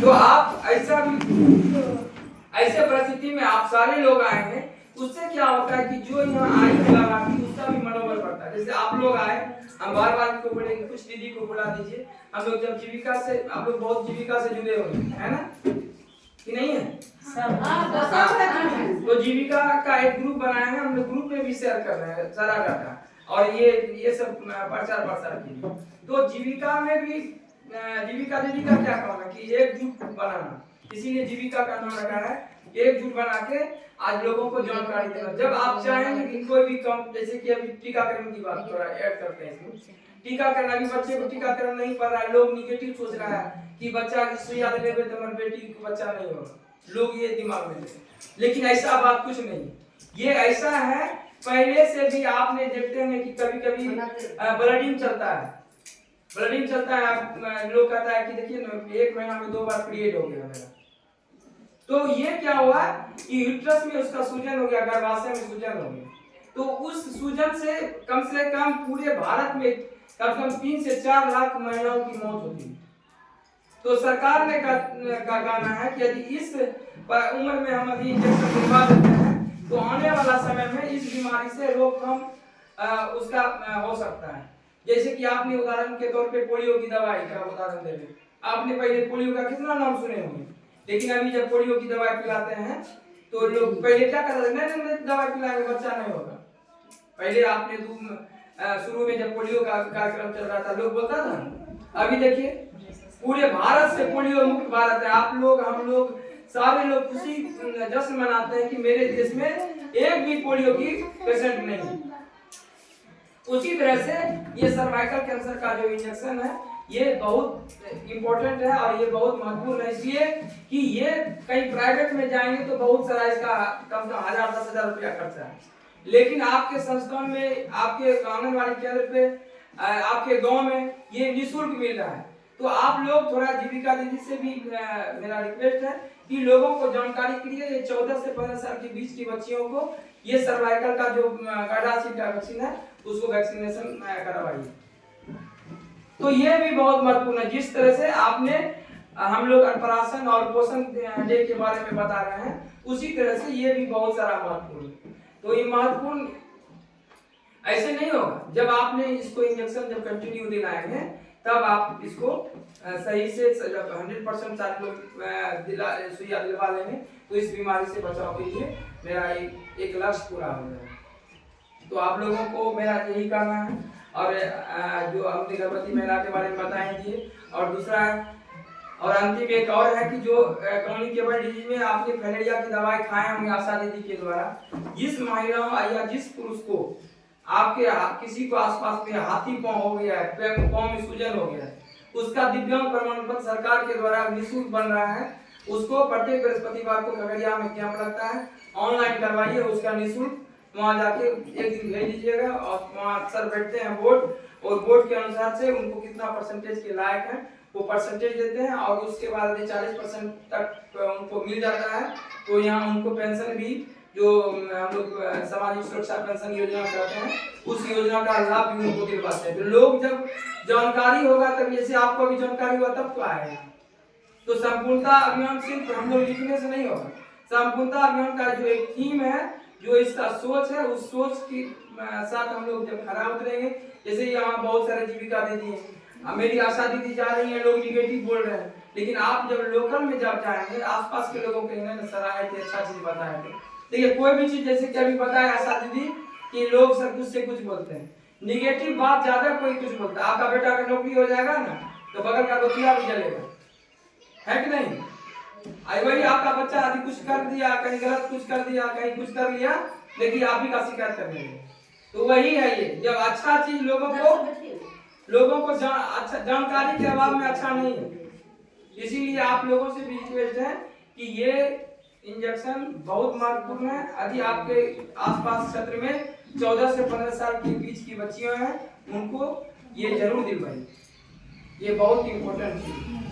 तो आप ऐसे परिस्थिति में आप सारे लोग आए हैं, उससे क्या होता है कि जो यहाँ आई है लाभार्थी उसका भी मनोबल बढ़ता है। जैसे आप लोग आए, हम बार बार को बोलेंगे, कुछ दीदी को बुला दीजिए। हम लोग जब जीविका से, आप लोग बहुत जीविका से जुड़े हुए हैं, है ना कि नहीं है? तो जीविका का एक ग्रुप बनाया है, हम लोग ग्रुप में भी शेयर कर रहे हैं सारा डाटा, और ये सब प्रचार प्रसार के लिए। तो जीविका में भी जीविका दीदी का क्या काम है कि एकजुट बनाना, इसीलिए जीविका का नाम रखा है, एकजुट बना के आज लोगों को जानकारी देना। जब आप चाहेंगे कि कोई भी काम, जैसे कि अभी टीकाकरण की बात थोड़ा ऐड करते हैं इसमें, टीकाकरण, अभी बच्चे को टीकाकरण नहीं पड़ रहा है, लोग निगेटिव सोच रहा है कि बच्चा की सुइया लेने पे तो हमारी बेटी को बच्चा नहीं होगा, लोग ये दिमाग में लेते हैं। लेकिन ऐसा बात कुछ नहीं, ये ऐसा है पहले से भी आपने देखते हैं कि कभी कभी ब्लडिंग चलता है, ब्लडिंग चलता है, लोग कहता है कि देखिए ना 1 महीना में 2 बार पीरियड हो गया मेरा। तो ये क्या हुआ कि यूट्रस में उसका सूजन हो गया, गर्भाशय में सूजन हो गया। तो उस सूजन से कम पूरे भारत में कम से कम 3 से 4 लाख महिलाओं की मौत होती है। तो सरकार ने का कहना है कि यदि इस उम्र में हम अभी इंजेक्शन दिलवा देते हैं तो आने वाला समय में इस बीमारी से रोकथाम उसका हो सकता है। जैसे कि आपने उदाहरण के तौर पे पोलियो की दवाई का उदाहरण दे लें, आपने पहले पोलियो का कितना नाम सुने होंगे, लेकिन अभी जब पोलियो की दवाई पिलाते हैं तो लोग पहले क्या करते थे, नहीं दवाई पिलाएंगे बच्चा नहीं होगा। पहले आपने शुरू में जब पोलियो का कार्यक्रम चल रहा था लोग बोलता था, अभी देखिए पूरे भारत से पोलियो मुक्त भारत है। आप लोग, हम लोग, सारे लोग खुशी जश्न मनाते हैं कि मेरे देश में एक भी पोलियो की पेशेंट नहीं है। उसी तरह से ये सर्वाइकल कैंसर का जो इंजेक्शन है ये बहुत इम्पोर्टेंट है और ये बहुत महत्वपूर्ण है, इसलिए कि ये कहीं प्राइवेट में जाएंगे तो बहुत सारा इसका कम से कम 1000-10,000 रुपया खर्चा है, लेकिन आपके संस्थान में, आपके आंगनबाड़ी केंद्र पे, आपके गांव में ये निःशुल्क मिल रहा है। तो आप लोग थोड़ा जीविका दीदी से भी मेरा रिक्वेस्ट है कि लोगों को जानकारी के लिए 14 से 15 साल के बीच की बच्चियों को ये सर्वाइकल का जो गार्डासिल का वैक्सीन है उसको वैक्सीनेशन करवाइए। तो ये भी बहुत महत्वपूर्ण है। जिस तरह से आपने हम लोग अन्नप्राशन और पोषण डे के बारे में बता रहे हैं, उसी तरह से ये भी बहुत सारा महत्वपूर्ण है। तो ये महत्वपूर्ण ऐसे नहीं होगा, जब आपने इसको इंजेक्शन जब कंटिन्यू दिलाएंगे तब आप इसको सही से जब 100% सारे लोग सुइया दिलवा लेंगे तो इस बीमारी से बचाव के लिए मेरा एक लक्ष्य पूरा हो जाएगा। तो आप लोगों को मेरा यही कहना है। और जो हमने गर्भवती महिला के बारे में बताएंगे, और दूसरा और अंतिम एक और है कि जो कम्युनिकेबल डिजीज में आपने फैलेरिया की दवाई खाए होंगे आशा दीदी के द्वारा, जिस महिला या जिस पुरुष को आपके किसी को आसपास में हाथी पांव हो गया है, पांव में सूजन हो गया है, उसका दिव्यांग प्रमाण पत्र सरकार के द्वारा निःशुल्क बन रहा है। उसको प्रत्येक बृहस्पतिवार को खगड़िया में कैंप लगता है, ऑनलाइन करवाइए, उसका निःशुल्क वहाँ जाके एक दिन भेज दीजिएगा और वहाँ सर बैठते हैं बोर्ड, और बोर्ड के अनुसार से उनको कितना परसेंटेज के लायक है वो परसेंटेज देते हैं, और उसके बाद 40% तक उनको मिल जाता है। तो यहाँ उनको पेंशन भी, जो हम लोग सामाजिक सुरक्षा पेंशन योजना कहते हैं, उस योजना का लाभ भी उनको दिलवाते हैं। तो लोग जब जानकारी होगा तब, जैसे आपको भी जानकारी हुआ तब तो आएगा। तो संपूर्णता अभियान सिर्फ हम लोग लिखने से नहीं होगा, संपूर्णता अभियान का जो एक थीम है, जो इसका सोच है, उस सोच के साथ हम लोग जब खरा उतरेंगे, जैसे यहाँ बहुत सारे जीविका दीदी हैं, मेरी आशा दीदी जा रही है, लोग निगेटिव बोल रहे हैं, लेकिन आप जब लोकल में जब जाएंगे, आसपास के लोगों को इन्होंने सराहे थे, अच्छा चीज बताए थे। देखिए कोई भी चीज, जैसे कि अभी बताया आशा दीदी कि लोग सब कुछ से कुछ बोलते हैं, निगेटिव बात ज्यादा कोई कुछ बोलता है। आपका बेटा का नौकरी हो जाएगा ना तो बगल का रोटिया भी जलेगा, है कि नहीं? आई वही आपका बच्चा यदि कुछ कर दिया, कहीं गलत कुछ कर दिया, कहीं कुछ कर लिया, लेकिन आप ही का शिकायत करने लगे। तो वही है ये, जब अच्छा चीज लोगों को अच्छा जानकारी के अभाव में अच्छा नहीं है। इसीलिए आप लोगों से भी रिक्वेस्ट है कि ये इंजेक्शन बहुत महत्वपूर्ण है। यदि आपके आसपास क्षेत्र में 14 से 15 साल के बीच की बच्चियां हैं, उनको ये जरूर दिलवाइए, ये बहुत इंपॉर्टेंट चीज है।